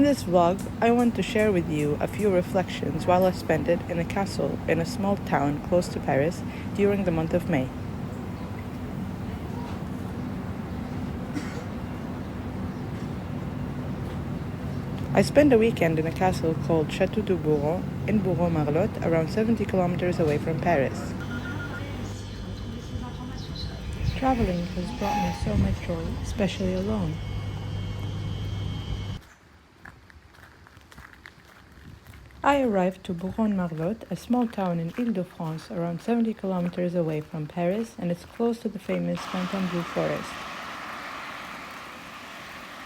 this vlog, I want to share with you a few reflections while I spent it in a castle in a small town close to Paris during the month of May. I spent a weekend in a castle called Château de Bourron in Bourron-Marlotte, around 70 kilometers away from Paris. Traveling has brought me so much joy, especially alone. I arrived to Bourron-Marlotte, a small town in Île-de-France, around 70 kilometers away from Paris, and it's close to the famous Fontainebleau forest.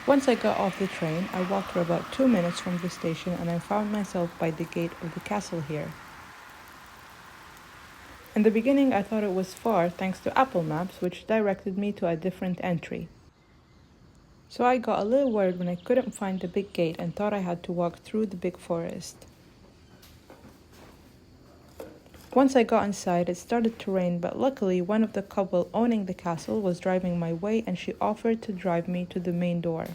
Once I got off the train, I walked for about 2 minutes from the station and I found myself by the gate of the castle here. In the beginning, I thought it was far thanks to Apple Maps, which directed me to a different entry. So I got a little worried when I couldn't find the big gate and thought I had to walk through the big forest. Once I got inside, it started to rain, but luckily one of the couple owning the castle was driving my way and she offered to drive me to the main door.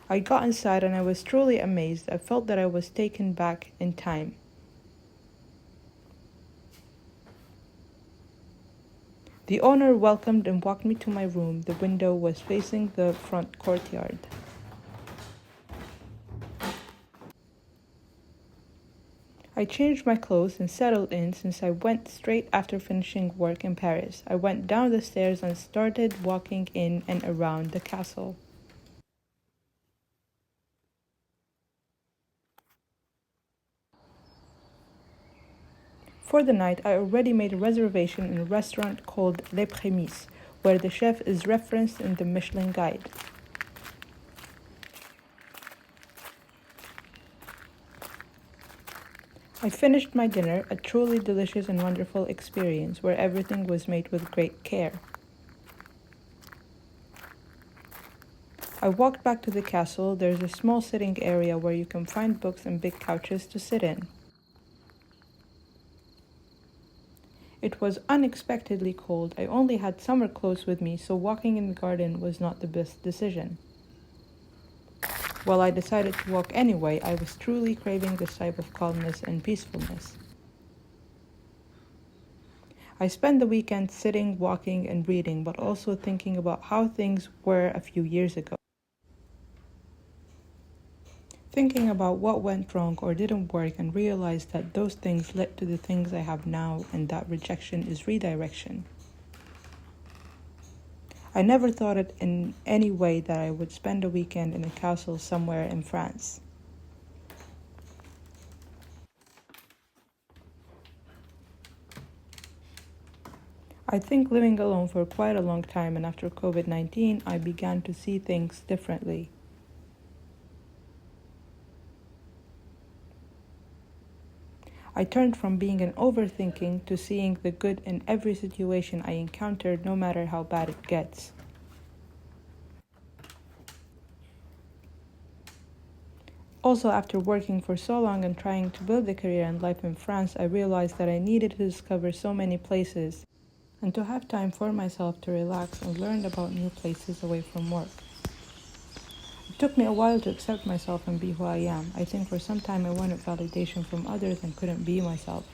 I got inside and I was truly amazed. I felt that I was taken back in time. The owner welcomed and walked me to my room. The window was facing the front courtyard. I changed my clothes and settled in since I went straight after finishing work in Paris. I went down the stairs and started walking in and around the castle. For the night, I already made a reservation in a restaurant called Les Prémices, where the chef is referenced in the Michelin Guide. I finished my dinner, a truly delicious and wonderful experience where everything was made with great care. I walked back to the castle. There's a small sitting area where you can find books and big couches to sit in. It was unexpectedly cold. I only had summer clothes with me, so walking in the garden was not the best decision. While I decided to walk anyway, I was truly craving this type of calmness and peacefulness. I spent the weekend sitting, walking, and reading, but also thinking about how things were a few years ago. Thinking about what went wrong or didn't work and realized that those things led to the things I have now and that rejection is redirection. I never thought it in any way that I would spend a weekend in a castle somewhere in France. I think living alone for quite a long time, and after COVID-19, I began to see things differently. I turned from being an overthinking to seeing the good in every situation I encountered, no matter how bad it gets. Also, after working for so long and trying to build a career and life in France, I realized that I needed to discover so many places and to have time for myself to relax and learn about new places away from work. It took me a while to accept myself and be who I am. I think for some time I wanted validation from others and couldn't be myself.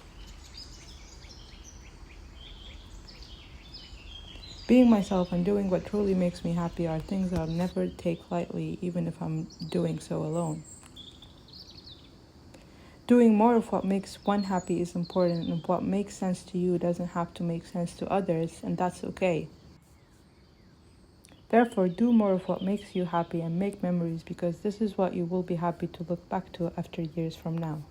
Being myself and doing what truly makes me happy are things I'll never take lightly, even if I'm doing so alone. Doing more of what makes one happy is important, and what makes sense to you doesn't have to make sense to others, and that's okay. Therefore, do more of what makes you happy and make memories, because this is what you will be happy to look back to after years from now.